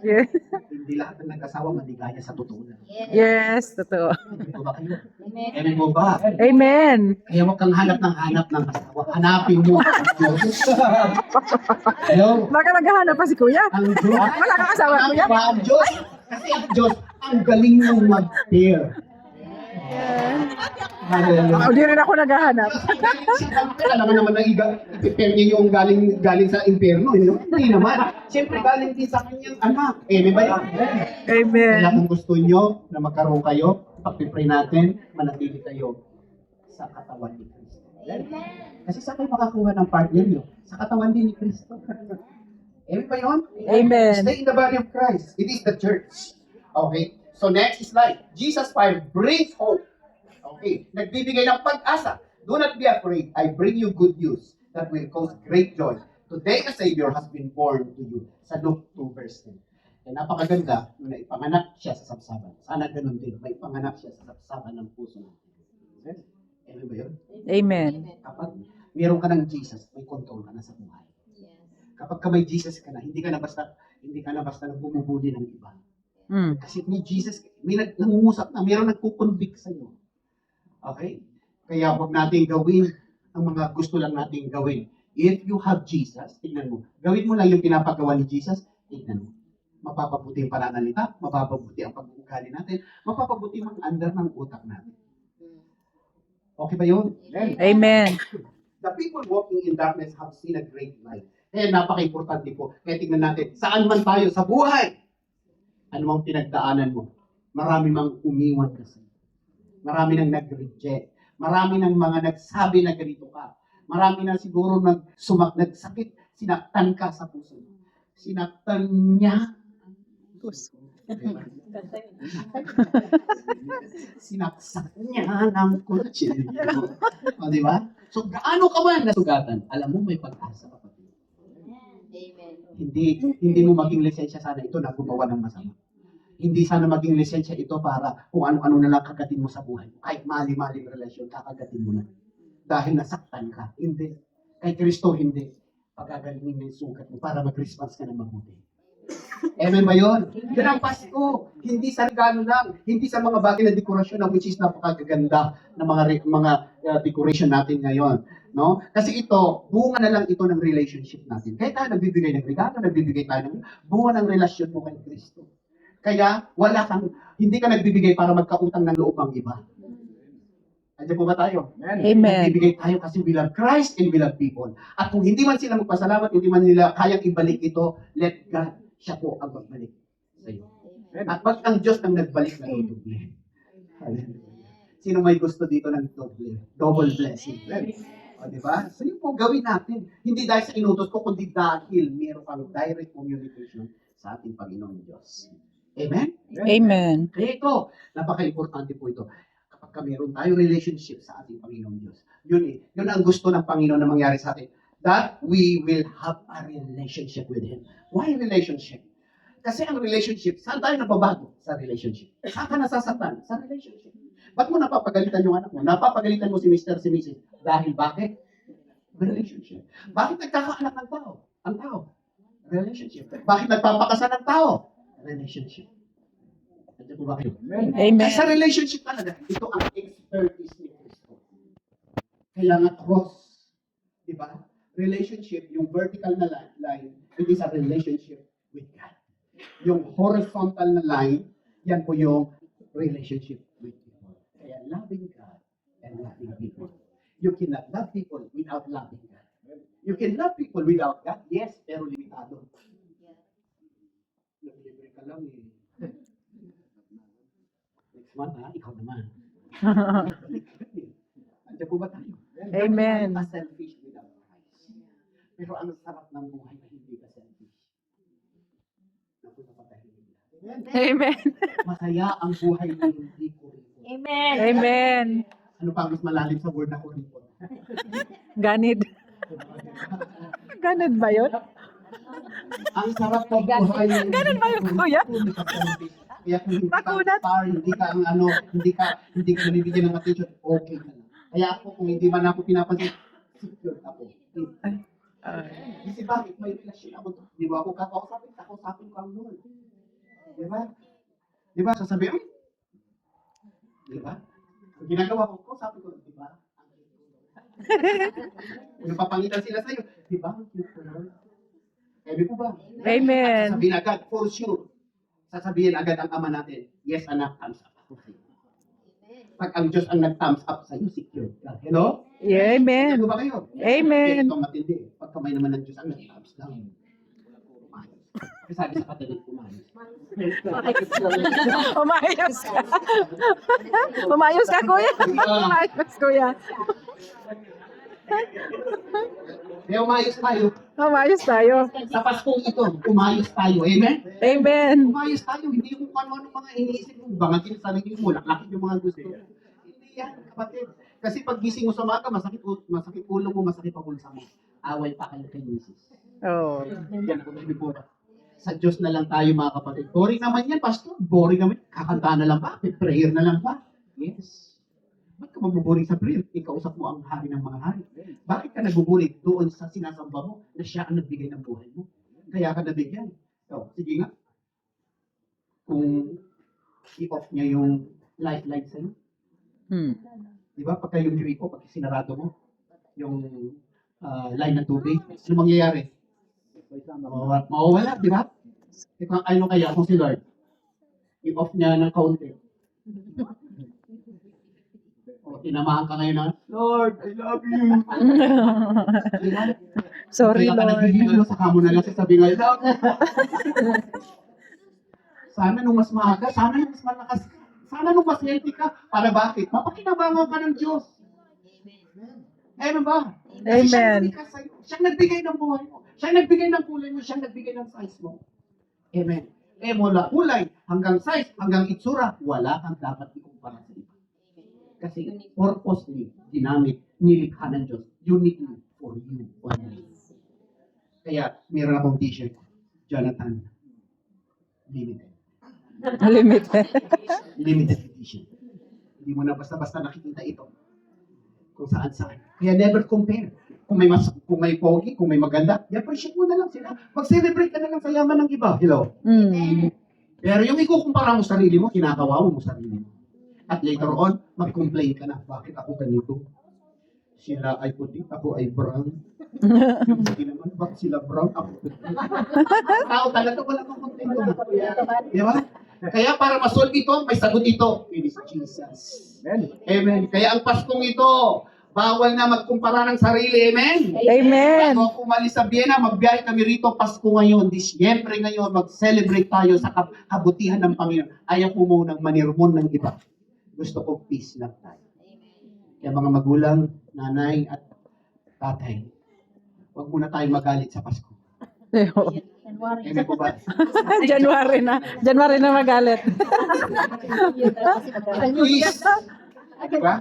Yes. Hindi lahat ng nag-asawa maligaya sa totoo lang. Yes, totoo. Ito ba kayo? Amen mo ba? Amen. Kaya huwag kang hanap ng asawa. Hanapin mo ang Diyos. Hello? Baka naghahanap pa si kuya. Ang Diyos. Wala kang asawa, Hanap kuya? ba ang Diyos? Kasi ang Diyos, ang galing mong mag-pair. Hallelujah. Hindi rin ako naghahanap. Siyempre, alam mo naman na i-prepare niya yung galing sa impyerno. Hindi naman. Siyempre, galing din sa kanyang anak. Amen ba yan? Amen. Kaya kung gusto nyo na magkaroon kayo, pag-pray natin, manatili kayo sa katawan ni Kristo. Kasi saan kayo makakuha ng partner nyo? Sa katawan din ni Kristo. Amen ba yun? Amen. Stay in the body of Christ. It is the church. Okay? So next slide. Jesus 5 brings hope. Okay, nagbibigay ng pag-asa. Do not be afraid. I bring you good news that will cause great joy. Today, a Savior has been born to you. Sa Luke 2 verse 10. Kaya napakaganda nung naipanganak siya sa sapsaban. Sana ganun din, may panganak siya sa sapsaban ng puso natin. Amen ba yun? Amen. Kapag meron ka ng Jesus, may control ka na sa buhay. Kapag ka may Jesus ka na, hindi ka na basta bumubuli ng iba. Mm. Kasi may Jesus, may nangungusap na, mayroong nagkukonvict sa iyo. Okay? Kaya huwag natin gawin ang mga gusto lang natin gawin. If you have Jesus, tignan mo. Gawin mo lang yung pinapagawa ni Jesus, tignan mo. Mapapabuti ang pananalita, mapapabuti ang pag-uugali natin, mapapabuti ang andar ng utak natin. Okay ba yun? Amen. The people walking in darkness have seen a great light. Kaya napaka-importante po. Kaya tignan natin, saan man tayo sa buhay, ano ang pinagdaanan mo? Marami mang umiwan kasi. Marami nang nag-reject. Marami nang mga nagsabi na ganito ka. Marami nang siguro nagsakit. Sinaktan ka sa puso. Sinaktan niya. Sinaksak niya ng kutsilyo. O, di ba? So, gaano ka ba nasugatan? Alam mo, may pag-asa ka pa. Hindi mo maging lisensya sana ito na gumawa ng masama. Hindi sana maging lisensya ito para kung ano-ano na lang kagatin mo sa buhay. Kahit mali-maling relasyon, kakagatin mo na. Dahil nasaktan ka. Hindi. Kay Kristo, hindi. Pagagalingin mo yung sugat mo para mag-response ka na mabuti. Amen ba yun? Yan ang Pasko. Hindi sa regalo lang. Hindi sa mga bagay na dekorasyon na which is napakaganda na mga decoration natin ngayon. No? Kasi ito, bunga na lang ito ng relationship natin. Kaya tayo nagbibigay ng regalo, nagbibigay tayo ng bunga ng relasyon mo kay Kristo. Kaya hindi ka nagbibigay para magkautang ng loob ang iba. Andiyan po ba tayo? Amen. Nagbibigay tayo kasi we love Christ and we love people. At kung hindi man sila magpasalamat, hindi man nila kayang ibalik ito, let God, siya po ang magbalik sa iyo. At pag ang Diyos ang nagbalik na doble. Sino may gusto dito ng doble? Double blessing. O, di ba? So yun po gawin natin. Hindi dahil sa inutos ko, kundi dahil meron kang direct communication sa ating Panginoon Diyos. Amen? Amen. Kaya ito, napaka-importante po ito. Kapag meron tayong relationship sa ating Panginoon Diyos, yun ang gusto ng Panginoon na mangyari sa atin. That we will have a relationship with Him. Why relationship? Kasi ang relationship, saan tayo nababago? Sa relationship. Saan ka nasasaktan? Sa relationship. Ba't mo napapagalitan yung anak mo? Napapagalitan mo si Mr. si Mrs. Dahil bakit? Relationship. Bakit nagkakaanak ng tao? Ang tao. Relationship. Bakit nagpapakasal ng tao? Relationship. Nandiyan po ba kayo? Amen. Sa relationship talaga, ito ang expertise ni Kristo. Kaya nga cross. Di ba? relationship, yung vertical na line, it is a relationship with God. Yung horizontal na line, yan po yung relationship with people. Kaya loving God and loving people. You cannot love people without loving God. You can love people without God, yes, pero limitado. Libre ka lang eh. Next month ha, ikaw naman. Andiyan po ba tayo? Amen. Tayo selfish without Christ. Pero ang sarap ng buhay na hindi ka selfish. Napunta pa tayo bigla. Amen. Masaya ang buhay na hindi ko rin. Amen. Amen. Ano pa ang mas malalim sa word na kuripon? Ganid. Ganid ba yun? Ang sarap ng buhay. Ganun ba yun, kuya? Kaya kung hindi ka Nakunat. star, hindi ka ang ano, hindi ka nabibigyan ng attention, okay ka na. Kaya ako, kung hindi man ako pinapansin, secure ako. Kasi bakit may relasyon ako? Di ba ako kakausapin ko ang Lord. Di ba? Di ba? Sasabihin, di ba? Ang ginagawa ko, kausapin ko, di ba? Kung napapangitan sila sa'yo, di ba? Ang cute ko, Lord. Sabi ko ba? Amen. Sasabihin agad, for sure. Sasabihin agad ang Ama natin, yes anak, thumbs up ako sa'yo. Pag ang Diyos ang nag-thumbs up sa'yo, secure ka. Hello? Yeah, amen. Ano ba kayo? Amen. Ito matindi. Pag kamay naman ng Diyos ang nag-thumbs down. Kasi sabi sa katilig, umayos. Umayos ka. Umayos ka, kuya. Umayos, kuya. Kaya umayos tayo. Umayos tayo. Sa Paskong ito, umayos tayo. Amen? Amen. Umayos tayo. Hindi yung ano mga iniisip mo. Bangagin sa sarili mo. Laklakin yung mga gusto. Hindi yan, kapatid. Kasi pag gising mo sa maga, masakit ulo mo, masakit ang bulsa mo. Away pa kayo kay Jesus. Oh. Yan ako nagbibuha. Sa Diyos na lang tayo mga kapatid. Boring naman yan, Pastor. Boring naman. Kakanta na lang ba? Prayer na lang ba? Yes. Ba't ka magbuburing sa prayer? Ikausap mo ang hari ng mga hari. Bakit ka nagbuburing doon sa sinasamba mo na siya ang nagbigay ng buhay mo? Kaya ka nabigyan. So, sige nga. Kung i-off niya yung lifeline sa'yo. Di ba? Pagka yung ko, pag sinarado mo, yung line ng tubig, ano mangyayari? Mawawala, di ba? Ikaw, ano kaya kung si Lord? I-off niya ng kaunti. O, tinamahan ka ngayon na, Lord, I love you. Di ba? Sorry, Kaya ka Lord. naghihilo, saka mo na lang sasabihin ngayon, Lord. Sana nung mas maaga, sana nung mas malakas ka, sana nung mas healthy ka. Para bakit? Mapakinabangan ka ng Diyos. Amen ba? Kasi siya Amen. nagbigay sa'yo. Siya nagbigay ng buhay mo. Siya nagbigay ng kulay mo. Siya nagbigay ng size mo. Amen. Eh mula kulay hanggang size, hanggang itsura, wala kang dapat ikumpara sa iba. Kasi purposely, ginamit, nilikha ng Diyos, uniquely for you only. Kaya, meron akong t-shirt, Jonathan, limited. Limited. Limited edition. Hindi mo na basta-basta nakikita ito. Kung saan-saan. Kaya never compare. Kung may pogi, kung may maganda, i-appreciate mo na lang sila. Mag-celebrate ka na lang sa yaman ng iba. Hello? Pero yung ikukumpara mo sarili mo, kinakawawa mo sarili mo. At later on, mag-complain ka na, bakit ako ganito? Sila ay puti, ako ay brown. Hindi naman, bakit sila brown, ako puti. Tao talaga, wala kang kontento. Di ba? Kaya para masolve ito, may sagot ito. It is Jesus. Amen. Kaya ang Paskong ito, bawal na magkumpara ng sarili. Amen? Amen. Bago ako umalis sa Vienna, magbiyahe kami rito Pasko ngayon. Disyembre ngayon, mag-celebrate tayo sa kabutihan ng Panginoon. Ayaw ko munang manirmon ng iba. Gusto ko peace lang tayo. Kaya mga magulang, nanay at tatay, huwag muna tayo magalit sa Pasko. Amen po ba? January na. January na magalit. At least, diba?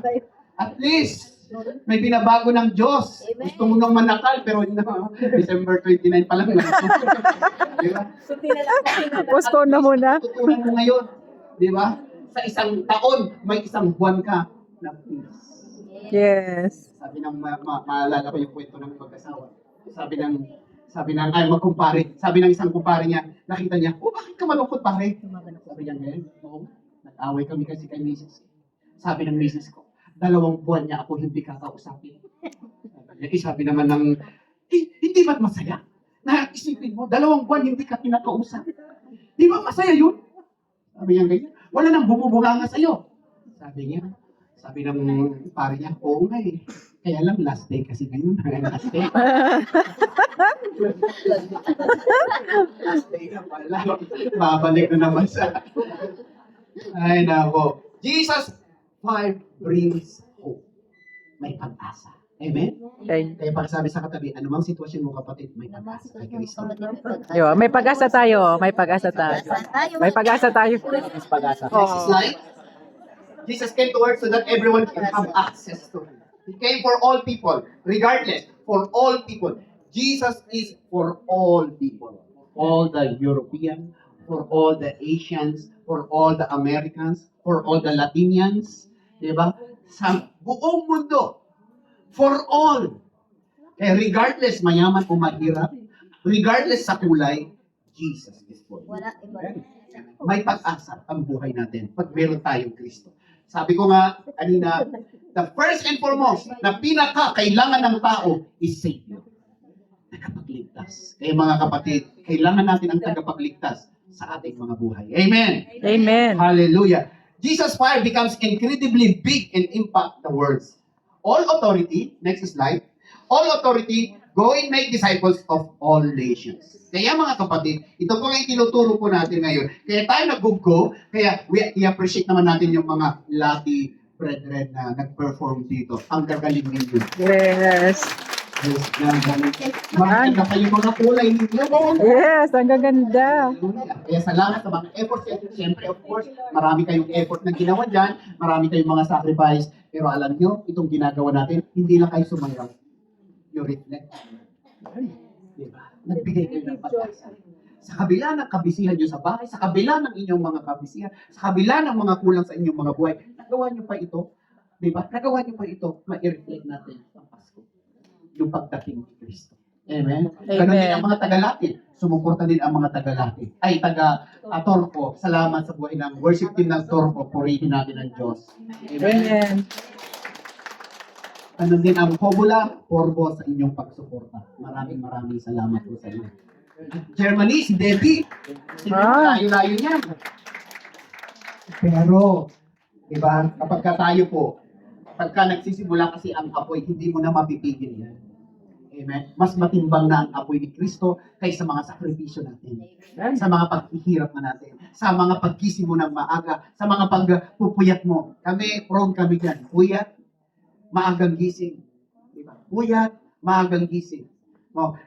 At least, may binabago ng Diyos. Gusto mo nang manakal, pero no, December 29 pa lang. Diba? Postpone na muna. Tutunan mo ngayon. Diba? Sa isang taon, may isang buwan ka na peace. Yes. Sabi ng, maalala ko yung kwento ng mag-asawa. Sabi ng, magkumpare. Sabi ng isang kumpare niya, nakita niya, bakit ka malungkot pare? Sabi niya, oo, nag-away kami kasi kay Mrs. Sabi ng Mrs. ko, 2 buwan niya ako hindi kakausapin. Sabi naman ng, Hindi ba't masaya? Na isipin mo, 2 buwan hindi ka kinakausap. Di ba masaya yun? Sabi niya ganyan. Wala nang bumubunganga sa'yo. Sabi ng pare niya, oo nga eh. Kaya lang last day kasi ngayon. Last day. Last day na pala. Babalik na naman sa... Ay nako. Jesus 5 brings hope. May pag-asa. Amen? Okay. Kaya pagsabi sa katabi, anumang sitwasyon mo kapatid, may pag-asa kay Kristo. Yo, may pag-asa tayo. May pag-asa tayo. May pag-asa tayo. Next slide. Jesus came to earth so that everyone can have access to Him. He came for all people, regardless, for all people. Jesus is for all people. All the European, for all the Asians, for all the Americans, for all the Latinians, di ba? Sa buong mundo. For all. Kaya regardless mayaman o mahirap, regardless sa kulay, Jesus is for you. May pag-asa ang buhay natin pag meron tayong Kristo. Sabi ko nga kanina, the first and foremost na pinaka-kailangan ng tao is Savior. Tagapagligtas. Kaya mga kapatid, kailangan natin ang tagapagligtas sa ating mga buhay. Amen. Amen. Hallelujah. Jesus' fire becomes incredibly big and impact the world. All authority, next slide, all authority, go and make disciples of all nations. Kaya mga kapatid, ito po ang tinuturo po natin ngayon. Kaya tayo nag-go, kaya i-appreciate naman natin yung mga Lati brethren na nag-perform dito. Ang gagaling ninyo. Yes. Yes, maganda pa yung mga kulay ninyo. Yes, ang gaganda. Kaya salamat sa mga efforts. Siyempre, of course, marami kayong effort na ginawa dyan. Marami kayong mga sacrifice. Pero alam nyo, itong ginagawa natin, hindi lang kayo sumayaw. You reflect. Diba? Nagbigay kayo ng pag-asa. Sa kabila ng kabisihan nyo sa bahay, sa kabila ng inyong mga kabisihan, sa kabila ng mga kulang sa inyong mga buhay, nagawa nyo pa ito. Diba? Nagawa nyo pa ito. Ma-reflect natin ang Pasko. Yung pagdating ni Kristo. Amen? Ganun din ang mga taga-Latin. Sumuporta din ang mga taga-Latin. Ay, taga-Torpo. Salamat sa buhay ng worship team ng Torpo. Purihin natin ang Diyos. Amen. Ano din ang Pobula, Porbo sa inyong pagsuporta. Maraming salamat po sa inyo. Germany, si Debbie. Layo-layo niyan. Pero, diba, kapag tayo po, pagka nagsisimula kasi ang apoy, hindi mo na mapipigil yan. Amen? Mas matimbang na ang apoy ni Kristo kaysa mga sakripisyo natin. Sa mga paghihirap na natin. Sa mga paggising mo ng maaga. Sa mga pagpupuyat mo. Prone kami dyan. Puyat, maagang gising. Diba? Puyat, maagang gising.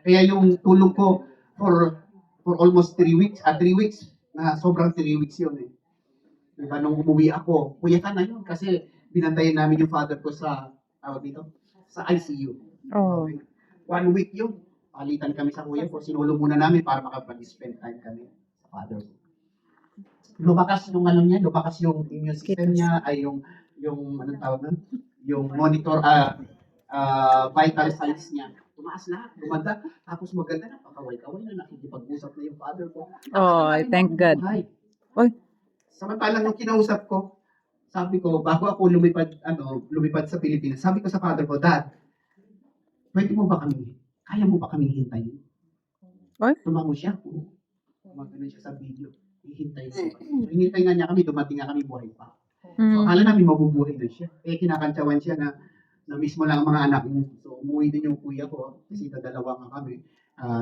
Kaya yung tulong ko for almost 3 weeks, 3 weeks, na sobrang 3 weeks yun eh. Diba? Nung umuwi ako, puyatan na yun kasi binantayan namin yung father ko sa ICU. Oh. 1 week yun. Palitan kami sa kuya ko. Sinulong muna namin para makapag-spend time kami sa father ko. Lumakas yung lumakas yung immune system niya, ay yung anong tawag nun? Yung monitor, vital signs niya. Tumaas lahat, lumanda. Tapos maganda na, pakaway-kaway na, nakikipag-usap na yung father ko. Oh, thank God. Hi. Oy. Samantalang nung kinausap ko, sabi ko, bago ako lumipad sa Pilipinas, sabi ko sa father ko, Dad, kaya mo ba kami hintayin? Oy. Tumango siya. Gumagano siya sa video. Hihintayin ko. So, hinintay nga niya kami, dumating nga kami, buhay pa. So, akala namin mabubuhay na siya. Kaya kinakantsawan siya na mismo lang ang mga anak niya. So, umuwi din yung kuya ko, kasi dalawa nga kami,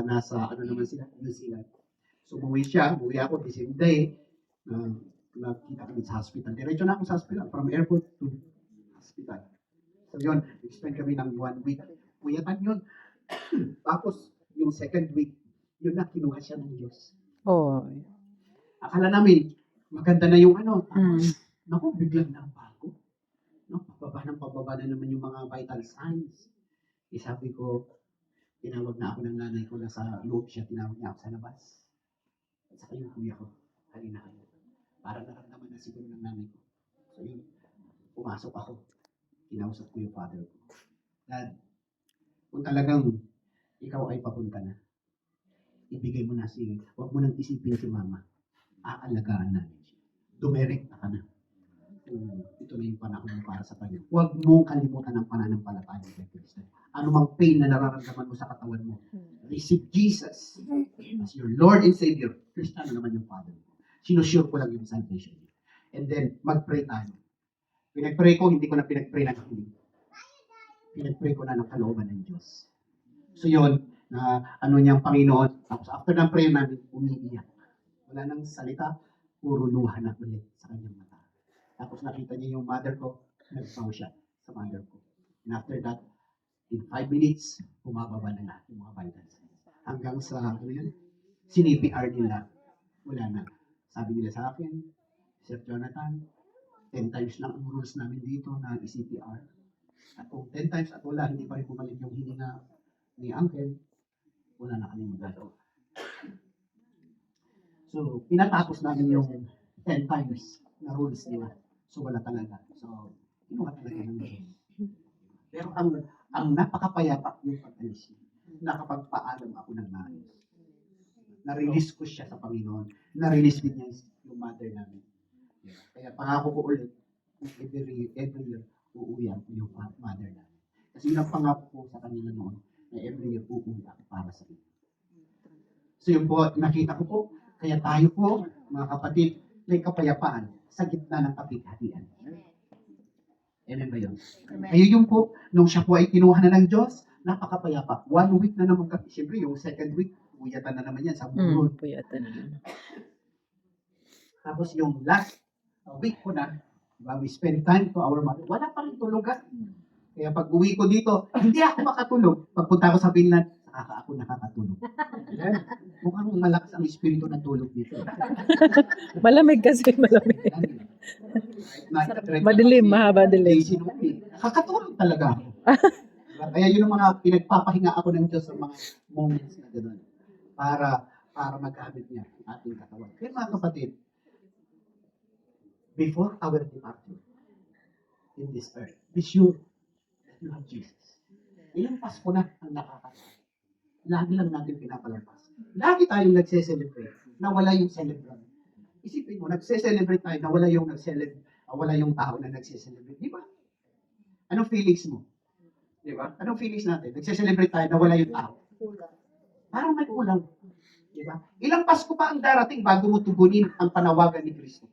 nasa, New Zealand. So, umuwi ako, the same day, nakita kami sa hospital. Diretso na ako sa hospital, from airport to hospital. So yun, expend kami ng 1 week. Puyatan yun. Tapos, yung second week, yun na, kinuha siya ng Diyos. Oh. Akala namin, maganda na yung Tapos, naku, biglang nabago. Pababa na naman yung mga vital signs. Sabi ko, tinawag na ako ng nanay ko na sa loob siya, tinawag niya ako sa labas. At saka yung kuya ko, halina kayo. Para naramdaman na siguro ng nanay ko. So yun, pumasok ako. Kinausap ko yung father ko. Dad, kung talagang ikaw ay papunta na, ibigay mo na huwag mo nang isipin si mama. Aalagaan namin siya. Dumirekta ka na. ito na yung panahon mo para sa Panginoon. Huwag mo kalimutan ang pananampalataya kay Kristo. Ano mang pain na nararamdaman mo sa katawan mo, receive Jesus as your Lord and Savior. Kristiyano naman yung Father mo. Sinusure ko lang yung salvation niya. And then, mag-pray tayo. Pinag-pray ko, hindi ko na pinag-pray ng hiling. Pinag-pray ko na ng kalooban ng Diyos. So yun, na ano niyang Panginoon. Tapos after ng prayer namin, umiiyak. Wala nang salita, puro luha na ulit sa kanyang mata. Tapos nakita niya yung mother ko, nagsaw siya sa mother ko. And after that, in 5 minutes, bumababa na lahat yung mga vitals. Hanggang sa, ano yun, sinipr nila, wala na. Sabi nila sa akin, Sir Jonathan, 10 times lang ang rules namin dito na i-CPR. At kung 10 times at wala, hindi pa rin bumalik yung hininga ni Uncle, wala na kami magagawa. So, pinatapos namin yung 10 times na rules nila. So, wala talaga. So, kinuha talaga ng Diyos. Pero ang napakapayapa yung pag-alis niya. Nakapagpaalam ako ng maayos. Na-release ko siya sa Panginoon. Na-release din niya yung mother namin. Kaya pangako ko ulit, every year, uuwihan ko yung mother namin. Kasi yun ang pangako ko sa kanila noon, na every year uuwi ako para sa kanila. So yun po, nakita ko po, kaya tayo po, mga kapatid, may kapayapaan sa gitna ng kapighatian. Amen ba yun? Ayun yun po, nung siya po ay kinuha na ng Diyos, napakapayapa. 1 week na naman kami. Siyempre, yung second week, uyatan na naman yan sa burol. Puyatan. Tapos yung last week ko na, diba, we spend time to our mother. Wala pa rin tulugan. Kaya pag uwi ko dito, hindi ako makatulog. Pagpunta ko sa Finland, ako nakakatulog. Mukhang malakas ang espiritu ng tulog dito. Malamig kasi, malamig. Madilim, mahaba dilim. Nakakatulog talaga ako. Diba? Kaya yun ang mga pinagpapahinga ako ng Diyos sa mga moments na gano'n. Para magkamit niya ang ating katawan. Kaya mga kapatid, before our departure in this earth, be sure that you have Jesus. Ilang Pasko na ang nakakasal. Lagi lang natin pinapalampas. Lagi tayong nagse-celebrate na wala yung celebrant. Isipin mo, nagse-celebrate tayo na wala yung wala yung tao na nagse-celebrate. Di ba? Anong feelings mo? Di ba? Anong feelings natin? Nagse-celebrate tayo na wala yung tao. Parang may kulang. Di ba? Ilang Pasko pa ang darating bago mo tugunin ang panawagan ni Kristo.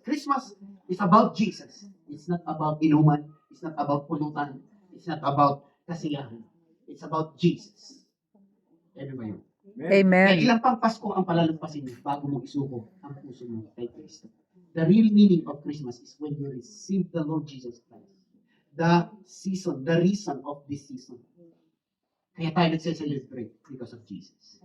Christmas is about Jesus. It's not about inuman. It's not about pulutan. It's not about kasiyahan. It's about Jesus. Amen ba yun? Amen. Kaya ilang pang Pasko ang palalampasin mo bago mo isuko ang puso mo kay Kristo. The real meaning of Christmas is when you receive the Lord Jesus Christ. The season, the reason of this season. Kaya tayo nagse-celebrate because of Jesus.